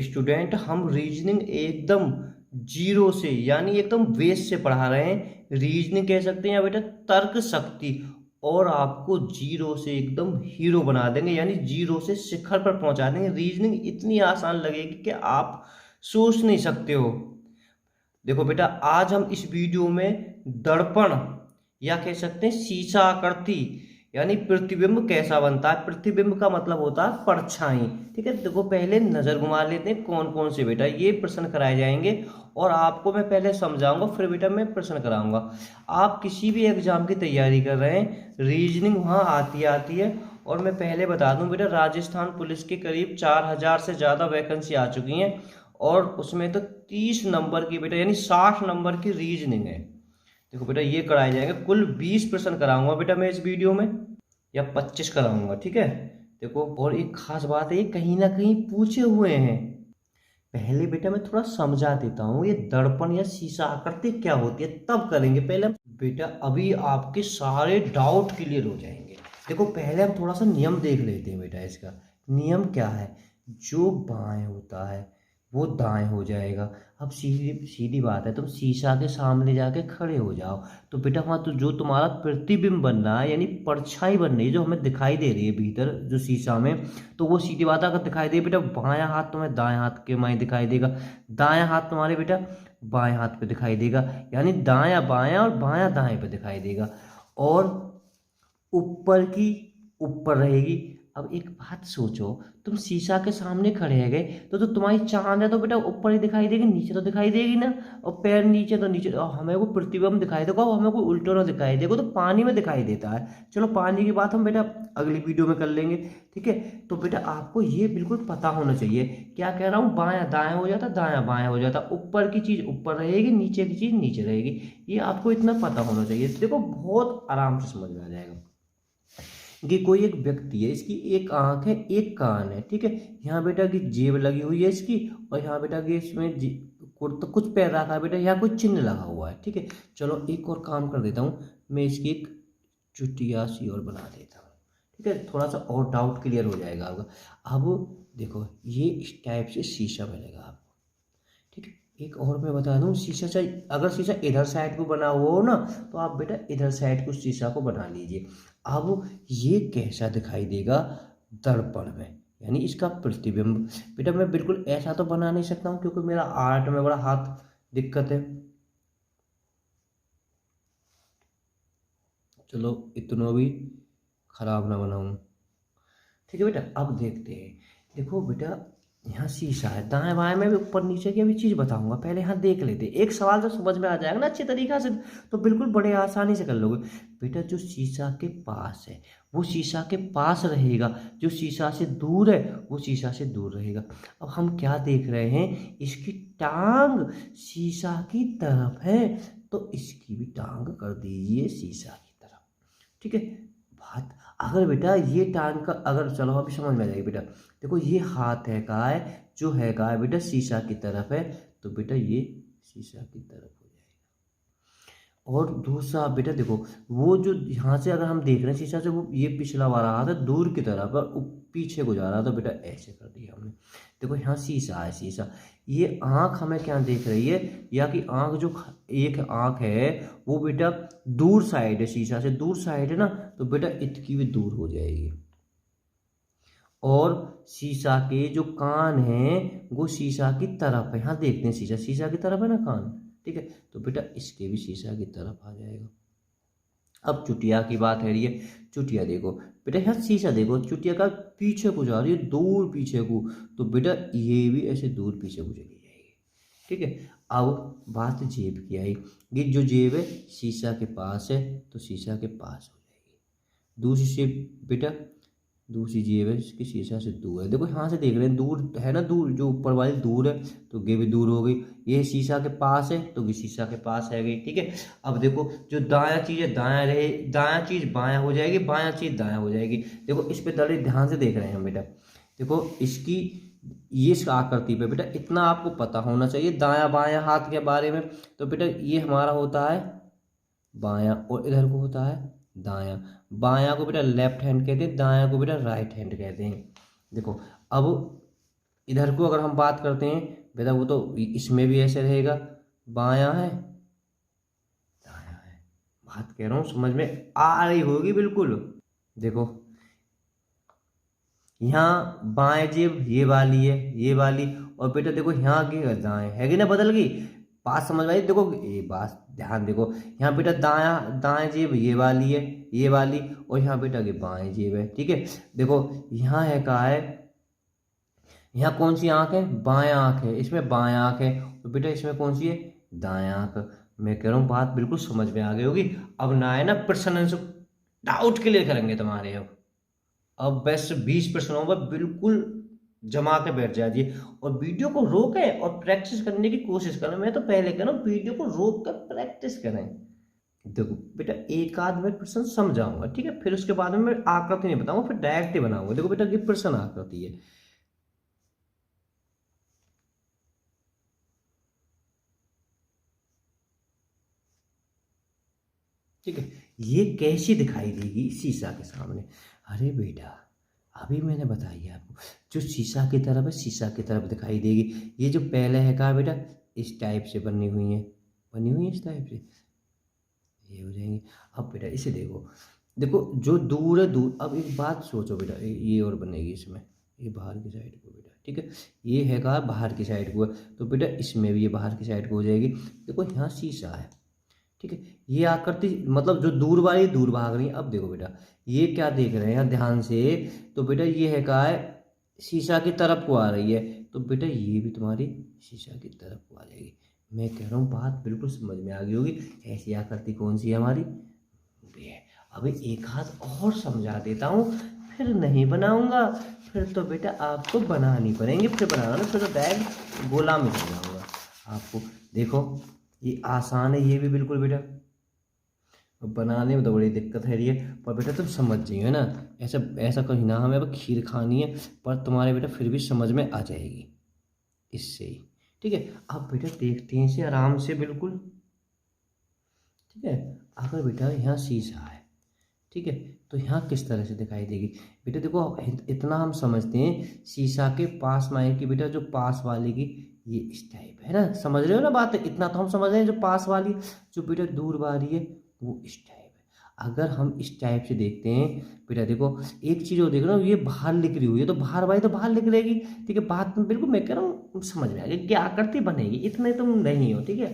Student हम reasoning एकदम zero से यानी एकदम बेस से पढ़ा रहे हैं। रीजनिंग कह सकते हैं या बेटा तर्क शक्ति। और आपको जीरो से एकदम हीरो बना देंगे, यानी जीरो से शिखर पर पहुंचा देंगे। रीजनिंग इतनी आसान लगेगी कि आप सोच नहीं सकते हो। देखो बेटा, आज हम इस वीडियो में दर्पण या कह सकते हैं शीशा आकृति यानी प्रतिबिंब कैसा बनता है। प्रतिबिंब का मतलब होता है परछाई। ठीक है, देखो पहले नजर घुमा लेते हैं कौन कौन से बेटा ये प्रश्न कराए जाएंगे। और आपको मैं पहले समझाऊंगा, फिर बेटा मैं प्रश्न कराऊंगा। आप किसी भी एग्जाम की तैयारी कर रहे हैं, रीजनिंग वहाँ आती है। और मैं पहले बता दूं बेटा, राजस्थान पुलिस के करीब 4000 से ज़्यादा वैकेंसी आ चुकी हैं। और उसमें तो 30 नंबर की बेटा यानी 60 नंबर की रीजनिंग है। देखो बेटा ये कराए जाएंगे, कुल 20 प्रश्न कराऊंगा बेटा मैं इस वीडियो में, या 25 कराऊंगा। ठीक है, देखो और एक खास बात है, ये कहीं ना कहीं पूछे हुए हैं। पहले बेटा मैं थोड़ा समझा देता हूँ ये दर्पण या शीशा आकृति क्या होती है, तब करेंगे। पहले बेटा अभी आपके सारे डाउट क्लियर हो जाएंगे। देखो पहले हम थोड़ा सा नियम देख लेते हैं बेटा। इसका नियम क्या है, जो बाएं होता है वो दाएं हो जाएगा। अब सीधी सीधी बात है, तुम शीशा के सामने जाके खड़े हो जाओ तो बेटा वहाँ तो जो तुम्हारा प्रतिबिंब बन रहा है यानी परछाई बन रही है जो हमें दिखाई दे रही है भीतर जो शीशा में, तो वो सीधी बात अगर दिखाई दे बेटा, बायां हाथ तुम्हें दाएं हाथ के माए दिखाई देगा, दायां हाथ तुम्हारे बेटा बाएं हाथ पे दिखाई देगा, यानी दायां बायां और बायां दाएं पे दिखाई देगा। और ऊपर की ऊपर रहेगी। अब एक बात सोचो, तुम शीशा के सामने खड़े है गए तो तुम्हारी चांद है तो बेटा ऊपर ही दिखाई देगी, नीचे तो दिखाई देगी ना। और पैर नीचे तो नीचे, और हमें को प्रतिबिंब दिखाई देगा, और हमें को उल्टा ना दिखाई देगा तो पानी में दिखाई देता है। चलो पानी की बात हम बेटा अगली वीडियो में कर लेंगे। ठीक है, तो बेटा आपको ये बिल्कुल पता होना चाहिए, क्या कह रहा हूँ, बायां दाएं हो जाता, दायां बायां हो जाता, ऊपर की चीज ऊपर रहेगी, नीचे की चीज नीचे रहेगी। ये आपको इतना पता होना चाहिए। देखो बहुत आराम से समझ में आ जाएगा कि कोई एक व्यक्ति है, इसकी एक आंख है एक कान है। ठीक है, यहाँ बेटा की जेब लगी हुई है इसकी, और यहाँ बेटा की इसमें तो कुछ पैर रखा है बेटा, यहाँ कुछ चिन्ह लगा हुआ है। ठीक है, चलो एक और काम कर देता हूँ, मैं इसकी एक चुटिया सी और बना देता हूँ। ठीक है, थोड़ा सा और डाउट क्लियर हो जाएगा आपका। अब देखो ये इस टाइप से शीशा बनेगा आपको। ठीक है, एक और मैं बता दूं, शीशा चाहिए, अगर शीशा इधर साइड को बना हुआ हो ना तो आप बेटा इधर साइड को शीशा को बना लीजिए। अब ये कैसा दिखाई देगा दर्पण में, यानी इसका प्रतिबिंब। बेटा मैं बिल्कुल ऐसा तो बना नहीं सकता हूँ क्योंकि मेरा आर्ट में बड़ा हाथ दिक्कत है। चलो इतना भी खराब ना बनाऊं। ठीक है बेटा, अब देखते हैं। देखो बेटा यहाँ शीशा है, दाएं बाएं में भी ऊपर नीचे की अभी चीज बताऊंगा, पहले यहाँ देख लेते हैं। एक सवाल जब समझ में आ जाएगा ना अच्छी तरीका से तो बिल्कुल बड़े आसानी से कर लोगे। बेटा जो शीशा के पास है वो शीशा के पास रहेगा, जो शीशा से दूर है वो शीशा से दूर रहेगा। अब हम क्या देख रहे हैं, इसकी टांग शीशा की तरफ है तो इसकी भी टांग कर दीजिए शीशा की तरफ। ठीक है, बात अगर बेटा ये टांग का अगर, चलो अभी समझ में आ जाएगी बेटा। देखो ये हाथ है का है, जो है का है बेटा शीशा की तरफ है, तो बेटा ये शीशा की तरफ हो जाएगा। और दूसरा बेटा देखो, वो जो यहाँ से अगर हम देख रहे हैं शीशा से, वो ये पिछला वाला हाथ है दूर की तरफ और पीछे को जा रहा था बेटा, ऐसे कर दिया हमने। देखो यहाँ शीशा है, शीशा, ये आंख हमें क्या देख रही है, या कि आंख जो एक आंख है वो बेटा दूर साइड है, शीशा से दूर साइड है ना, तो बेटा इतनी भी दूर हो जाएगी। और शीशा के जो कान हैं वो शीशा की तरफ है, यहाँ देखते हैं शीशा शीशा की तरफ है ना कान। ठीक है, तो बेटा इसके भी शीशा की तरफ आ जाएगा। अब चुटिया की बात है, ये चुटिया देखो बेटा, यहाँ शीशा देखो, चुटिया का पीछे को जा रही है, दूर पीछे को, तो बेटा ये भी ऐसे दूर पीछे को चली जाएगी। ठीक है, अब बात जेब की आई, ये जो जेब है शीशा के पास है तो शीशा के पास हो जाएगी। दूसरी जेब बेटा, दूसरी जेब है इसकी शीशा से दूर है, देखो यहाँ से देख रहे हैं दूर है ना, दूर जो ऊपर वाली दूर है तो ये भी दूर हो गई। ये शीशा के पास है तो ये शीशा के पास है गई। ठीक है, अब देखो जो दायां चीज है दायां रहे, दायां चीज बायां हो जाएगी, बायां चीज दायां हो जाएगी। देखो इस पे दड़े ध्यान से देख रहे हैं हम बेटा। देखो इसकी ये इस आकृति पे बेटा इतना आपको पता होना चाहिए दायां बायां हाथ के बारे में। तो बेटा ये हमारा होता है बायां और इधर को होता है दायां। बायां को बेटा लेफ्ट हैंड कहते हैं, दायां को बेटा राइट हैंड कहते हैं। देखो अब इधर को अगर हम बात करते हैं बेटा, वो तो इसमें भी ऐसे रहेगा, बायां है दायां है। बात कह रहा हूँ समझ में आ रही होगी बिल्कुल। देखो यहाँ बाएं जेब ये वाली है, ये वाली, और बेटा देखो यहाँ की दाएं है कि ना, बदल गई। बात समझ में आई? देखो ये बात ध्यान देखो, यहाँ बेटा दायां दाएं जेब ये वाली है, ये वाली, और यहाँ बेटा की बाएं जेब है, ठीक है। देखो यहाँ है कहा है, यहाँ कौन सी आंख है, बायां आंख है, इसमें बायां आंख है, तो बेटा इसमें कौन सी है, दायां आंख। मैं कह रहा हूँ बात बिल्कुल समझ में आ गई होगी। अब ना है ना प्रश्न आंसर डाउट क्लियर करेंगे तुम्हारे। अब बस 20 प्रश्नों पर बिल्कुल जमा के बैठ जाइए, और वीडियो को रोकें और प्रैक्टिस करने की कोशिश करें। मैं तो पहले कह रहा हूँ वीडियो को रोक कर प्रैक्टिस करें। देखो बेटा एक आध में प्रश्न समझाऊंगा, ठीक है, फिर उसके बाद में मैं आकृति नहीं बताऊंगा, फिर डायरेक्ट ही बनाऊंगा। देखो बेटा ये प्रश्न आकृति है, ठीक है। ये कैसी दिखाई देगी शीशा के सामने? अरे बेटा अभी मैंने बताई आपको, जो शीशा की तरफ है शीशा की तरफ दिखाई देगी। ये जो पहले है कहा बेटा, इस टाइप से बनी हुई है, बनी हुई है इस टाइप से, ये हो जाएंगे। अब बेटा इसे देखो, देखो जो दूर है दूर। अब एक बात सोचो बेटा, ये और बनेगी इसमें, ये बाहर की साइड को बेटा, ठीक है। ये है कहा बाहर की साइड को है, तो बेटा इसमें भी ये बाहर की साइड को हो जाएगी। देखो यहाँ शीशा है, ठीक है। ये आकृति मतलब जो दूर वाली दूर भाग रही है। अब देखो बेटा ये क्या देख रहे हैं यहाँ ध्यान से, तो बेटा ये है कहा है शीशा की तरफ को आ रही है, तो बेटा ये भी तुम्हारी शीशा की तरफ को आ जाएगी। मैं कह रहा हूँ बात बिल्कुल समझ में आ गई होगी। ऐसी आकृति कौन सी है हमारी, ये है। अभी एक हाथ और समझा देता हूँ, फिर नहीं बनाऊंगा, फिर तो बेटा आपको बनानी पड़ेंगे, फिर बनाना ना, फिर तो डायरेक्ट गोला में चल जाऊंगा आपको। देखो ये आसान है, ये भी बिल्कुल बेटा, अब बनाने में तो बड़ी दिक्कत है ये, पर बेटा तुम समझ जाइए है ना। ऐसा ऐसा कहीं ना, हमें अब खीर खानी है, पर तुम्हारे बेटा फिर भी समझ में आ जाएगी इससे ही, ठीक है। अब बेटा देखते हैं इसे आराम से बिल्कुल, ठीक है। अगर बेटा यहाँ शीशा है, ठीक है, तो यहाँ किस तरह से दिखाई देगी? बेटा देखो इतना हम समझते हैं, शीशा के पास में आएगी बेटा, जो पास वाले की ये इस टाइप है ना, समझ रहे हो ना बात, इतना तो हम समझ रहे हैं। जो पास वाली, जो बेटा दूर वाली है वो इस टाइप है। अगर हम इस टाइप से देखते हैं बेटा, देखो एक चीज और देख रहा हूँ, ये बाहर लिख रही हुई है, तो बाहर वाली तो बाहर लिख रहेगी, ठीक है। बात में बिल्कुल मैं कह रहा हूँ समझ में आ गई, क्या आकृति बनेगी, इतने तुम नहीं हो, ठीक है।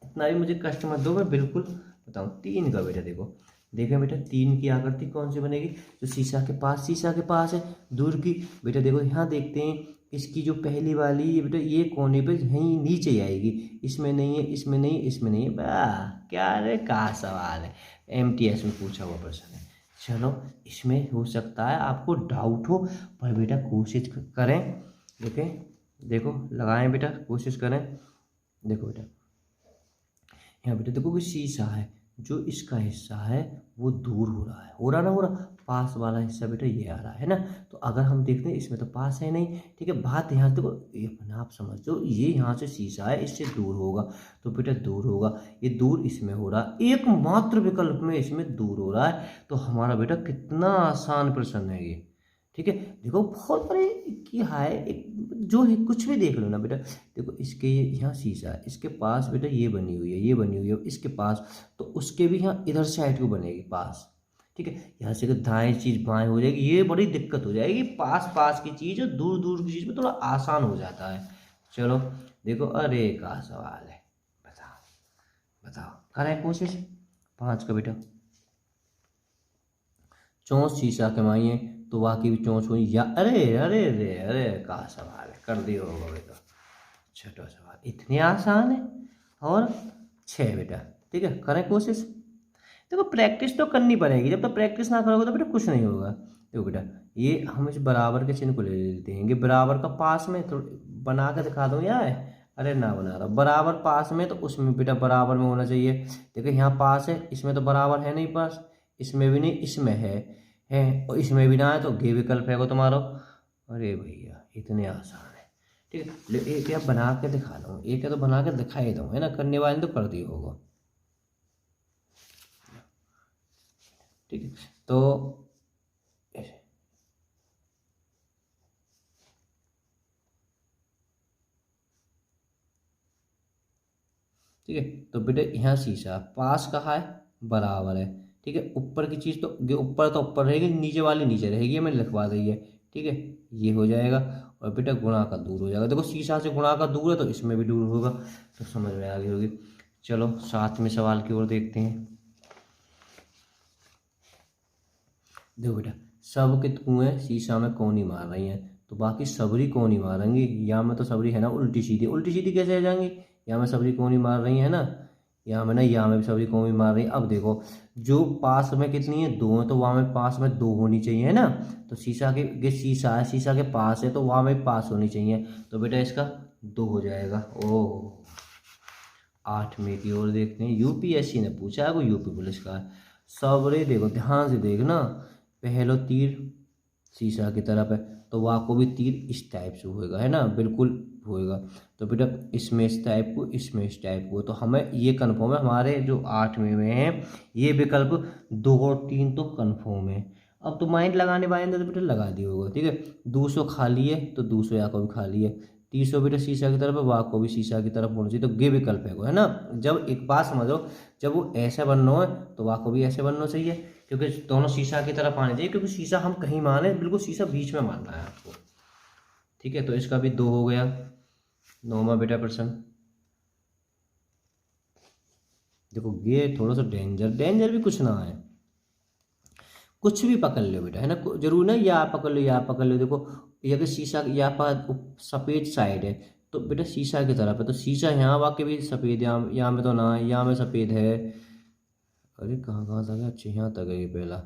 इतना भी मुझे कष्ट मत दो, मैं बिल्कुल बताऊँ। तीन का बेटा देखो, देखें बेटा तीन की आकृति कौन सी बनेगी, जो शीशा के पास है दूर की। बेटा देखो यहाँ देखते हैं, इसकी जो पहली वाली ये बेटा ये कोने पे यहीं नीचे ही आएगी, इसमें नहीं है, इसमें नहीं, इसमें नहीं है। वाह क्या रे का सवाल है, एमटीएस में पूछा हुआ प्रश्न है। चलो इसमें हो सकता है आपको डाउट हो, पर बेटा कोशिश करें, देखें, देखो लगाएं बेटा, कोशिश करें। देखो बेटा यहाँ बेटा देखो कि शीशा है, जो इसका हिस्सा है वो दूर हो रहा है, हो रहा ना, हो रहा। पास वाला हिस्सा बेटा ये आ रहा है ना, तो अगर हम देखते हैं इसमें तो पास है नहीं, ठीक है। बात यहाँ देखो, ये अपने आप समझो, ये यहाँ से शीशा है, इससे दूर होगा, तो बेटा दूर होगा, ये दूर इसमें हो रहा है, एकमात्र विकल्प में इसमें दूर हो रहा है। तो हमारा बेटा कितना आसान प्रश्न है ये, ठीक है। देखो बहुत बड़े की है, एक जो है कुछ भी देख लो ना बेटा। देखो इसके ये यहाँ शीशा है, इसके पास बेटा ये बनी हुई है, ये बनी हुई है इसके पास, तो उसके भी यहाँ इधर साइड को बनेगी पास, ठीक है। यहाँ से अगर दाएं चीज बाएं हो जाएगी, ये बड़ी दिक्कत हो जाएगी। पास पास की चीज और दूर दूर की चीज में थोड़ा आसान हो जाता है। चलो देखो, अरे का सवाल है, बताओ बताओ, करें कोशिश। पांच का बेटा, चोंच शीशा के माइए, तो वाकई भी चोंच हुई या, अरे अरे अरे अरे का सवाल है, कर दिया होगा बेटा। छठा सवाल इतने आसान है, और छः बेटा, ठीक है, करें कोशिश। देखो प्रैक्टिस तो करनी पड़ेगी, जब तक प्रैक्टिस ना करोगे तो बेटा कुछ नहीं होगा। देखो बेटा ये हम इस बराबर के चिन्ह को ले लेते हैं, ये बराबर का पास में तो बना के दिखा दूँ यार, अरे ना बना रहा, बराबर पास में, तो उसमें बेटा बराबर में होना चाहिए। देखो यहाँ पास है, इसमें तो बराबर है नहीं पास, इसमें भी नहीं, इसमें है, और इसमें भी ना है, तो गे विकल्प है वो तुम्हारा। अरे भैया इतने आसान है, ठीक है। एक या बना के दिखा दूँ, एक है तो बना के दिखा ही दूँ, है ना, करने वाले तो कर दिए होगा, ठीक है। तो ठीक है। तो बेटा यहाँ शीशा पास कहाँ है, बराबर है। ठीक है, ऊपर की चीज़ तो ऊपर तो ऊपर रहेगी, नीचे वाली नीचे रहेगी, मैंने लिखवा दी है। ठीक है, ये हो जाएगा। और बेटा गुणा का दूर हो जाएगा, देखो शीशा से गुणा का दूर है तो इसमें भी दूर होगा, तो समझ में आ गई होगी। चलो 7वें सवाल की ओर देखते हैं। देखो बेटा, सबके कुएं शीशा में कौनी मार रही हैं, तो बाकी सबरी कौनी मारेंगी। यहाँ में तो सबरी है ना उल्टी सीधी, उल्टी सीधी कैसे आ जाएंगी, यहाँ में सबरी कौनी मार रही है ना, यहाँ में ना, यहाँ में भी सबरी कौनी मार रही है। अब देखो जो पास में कितनी है, दो है, तो वहाँ में पास में दो होनी चाहिए है ना। तो शीशा के ये शीशा है, शीशा के पास है, तो वहाँ में पास होनी चाहिए, तो बेटा इसका दो हो जाएगा। ओह, 8वें की ओर देखते हैं। यूपीएससी ने पूछा है, कोई यूपी पुलिस का है। सबरे देखो ध्यान से देखना, पहलो तीर शीशा की तरफ है, तो वहाँ को भी तीर इस टाइप से होएगा है ना, बिल्कुल होएगा। तो बेटा इसमें इस टाइप को, इसमें इस टाइप को, तो हमें ये कन्फर्म है, हमारे जो 8वें में है ये विकल्प 2 और 3 तो कन्फर्म है। अब तो माइंड लगाने पाएंगे तो बेटा लगा दिए होगा। ठीक है, 200 खाली है तो 200 यहाँ को भी खाली है, 300 बेटा शीशा की तरफ है, वहाँ को भी शीशा की तरफ होना चाहिए, तो ये विकल्प है ना। जब एक बात समझो, जब वो ऐसा बनना है तो वहाँ को भी ऐसे बनना चाहिए, क्योंकि दोनों शीशा की तरफ आने चाहिए, क्योंकि शीशा हम कहीं माने, बिल्कुल शीशा बीच में मानना है आपको। ठीक है, तो इसका भी 2 हो गया। 9वां बेटा प्रश्न, देखो ये थोड़ा सा डेंजर डेंजर भी कुछ ना है, कुछ भी पकड़ लो बेटा है ना, जरूर ना या पकड़ लो या पकड़ लो। देखो ये अगर शीशा या पर सफ़ेद साइड है तो बेटा शीशा की तरफ है, तो शीशा यहाँ वाकई भी सफ़ेद, यहाँ में तो ना है, यहाँ में सफ़ेद है। अरे कहाँ कहाँ तक है, अच्छा यहाँ तक है ये पहला,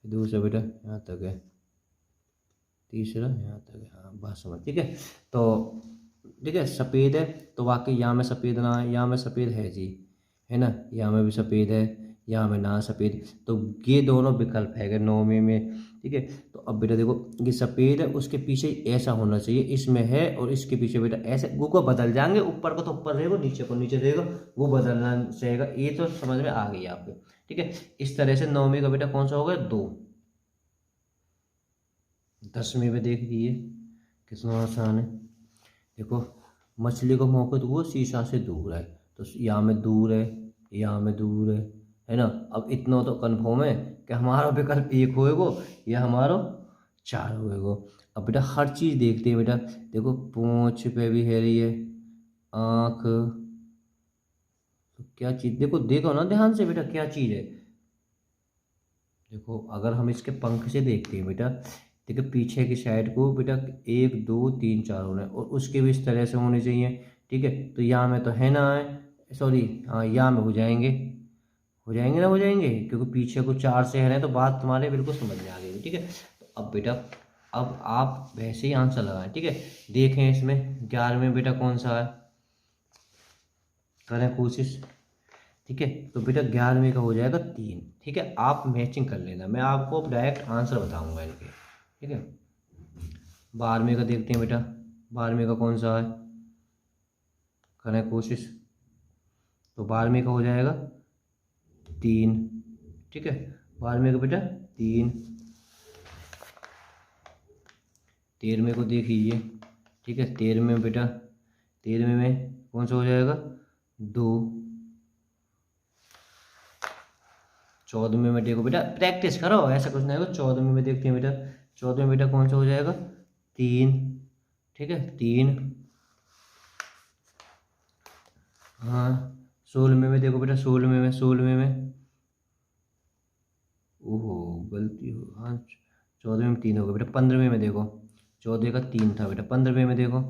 दूसरा बेटा यहाँ तक है, तीसरा यहाँ तक है। हाँ बात समझ, ठीक है। तो ठीक है, सफ़ेद है तो वाकई यहाँ में सफ़ेद ना है, यहाँ में सफ़ेद है जी, है ना, यहाँ में भी सफ़ेद है, यहाँ में ना सफ़ेद, तो ये दोनों विकल्प है 9वें में। ठीक है, तो अब बेटा देखो ये सफ़ेद है, उसके पीछे ऐसा होना चाहिए, इसमें है, और इसके पीछे बेटा ऐसे, वो को बदल जाएंगे, ऊपर को तो ऊपर रहेगा, नीचे को नीचे रहेगा, वो बदलना रहेगा। ये तो समझ में आ गई आपको। ठीक है, इस तरह से 9वें का बेटा कौन सा होगा, 2। 10वें में देख लीजिए कितना आसान है। देखो मछली को मौके तो वो शीशा से दूर है, तो यहाँ में दूर है, यहाँ में दूर है ना। अब इतना तो कन्फर्म है कि हमारा विकल्प 1 होएगो या हमारा 4 होएगो। अब बेटा हर चीज़ देखते हैं बेटा, देखो पूंछ पे भी है रही है, आँख, तो क्या चीज़, देखो देखो ना ध्यान से बेटा क्या चीज़ है। देखो अगर हम इसके पंख से देखते हैं बेटा, देखो पीछे की साइड को बेटा 1 2 3 4 होना है, और उसके भी इस तरह से होने चाहिए। ठीक है, तो यहाँ में तो है ना है, सॉरी हाँ यहाँ में हो जाएंगे, हो जाएंगे ना, हो जाएंगे, क्योंकि पीछे को 4 से है ना, तो बात तुम्हारे बिल्कुल समझ में आ गई। ठीक है, तो अब बेटा अब आप वैसे ही आंसर लगाएं। ठीक है, देखें इसमें 11वें बेटा कौन सा है, करें कोशिश। ठीक है, तो बेटा 11वें का हो जाएगा 3। ठीक है, आप मैचिंग कर लेना, मैं आपको डायरेक्ट आंसर बताऊंगा इनके। ठीक है, 12वें का देखते हैं बेटा, 12वें का कौन सा है, करें कोशिश। तो 12वें का हो जाएगा 3। ठीक है, 12वें का बेटा 3। 13वें को देख लीजिए। ठीक है, 13वें बेटा, 13वें में कौन सा हो जाएगा, 2। 14वें में देखो बेटा, प्रैक्टिस करो, ऐसा कुछ नहीं होगा। 14वें में देखते हैं बेटा, 14वें बेटा कौन सा हो जाएगा, 3। ठीक है, 3। हाँ 16वें में देखो बेटा, 16वें में ओहो गलती हो, हाँ 14वें में 3 हो गया बेटा। 15वें में देखो, 14 का 3 था बेटा, 15वें में देखो,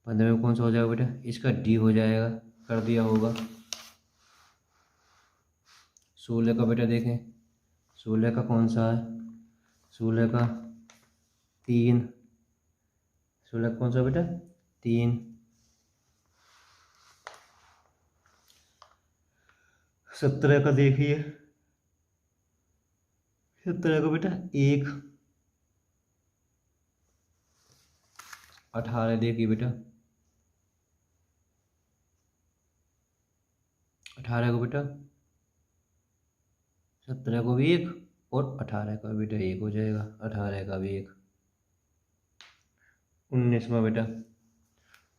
15वें में कौन सा हो जाएगा बेटा, इसका डी हो जाएगा, कर दिया होगा। 16 का बेटा देखें, 16 का कौन सा है, 16 का 3। 16 का कौन सा बेटा, 3। 17 का देखिए, 17 का बेटा 1। 18 देखिए बेटा, 18 को बेटा, 17 को भी 1 और 18 का बेटा 1 हो जाएगा, 18 का भी 1। 19वां बेटा,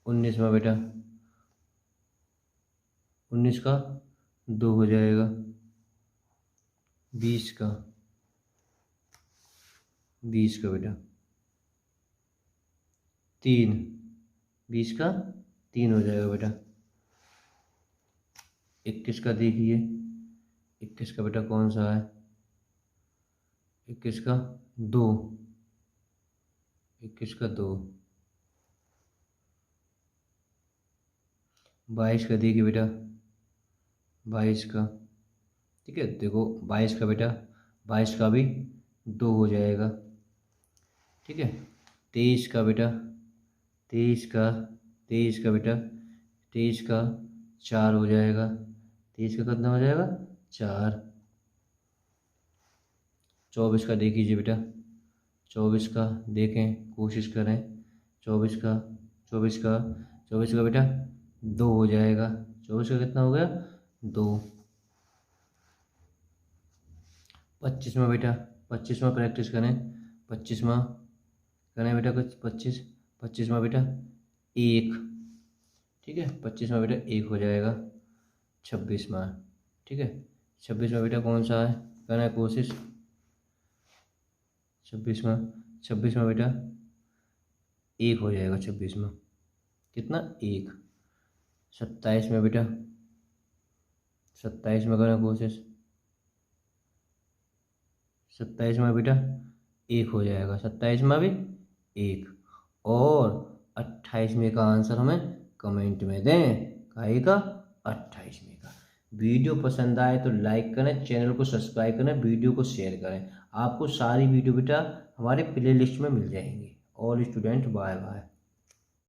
19वां बेटा 19 का 2 हो जाएगा, 20 का बेटा 3, 20 का 3 हो जाएगा बेटा। 21 का देखिए, 21 का बेटा कौन सा है, 21 का 2, 21 का 2। 22 का देखिए बेटा, 22 का, ठीक है, देखो 22 का बेटा, 22 का भी 2 हो जाएगा, ठीक है। 23 का बेटा, 23 का, 23 का बेटा, 23 का 4 हो जाएगा, 23 का कितना हो जाएगा, 4। 24 का देख लीजिए बेटा, 24 का देखें, कोशिश करें, 24 का, 24 का, 24 का बेटा 2 हो जाएगा, 24 का कितना हो गया, 2। 25वां बेटा, 25वां प्रैक्टिस करें, 25वां करें बेटा कुछ, 25वां बेटा 1, ठीक है, 25वां बेटा 1 हो जाएगा। 26वां, ठीक है, 26वां बेटा कौन सा है, करना है कोशिश। 26वां बेटा 1 हो जाएगा, 26वां कितना, 1। 27 में बेटा, 27 में करना कोशिश, 27 में बेटा 1 हो जाएगा, 27 में भी 1। और 28वें का आंसर हमें कमेंट में दें, काहे का, 28वें का। वीडियो पसंद आए तो लाइक करें, चैनल को सब्सक्राइब करें, वीडियो को शेयर करें। आपको सारी वीडियो बेटा हमारे प्लेलिस्ट में मिल जाएंगी। All student bye bye.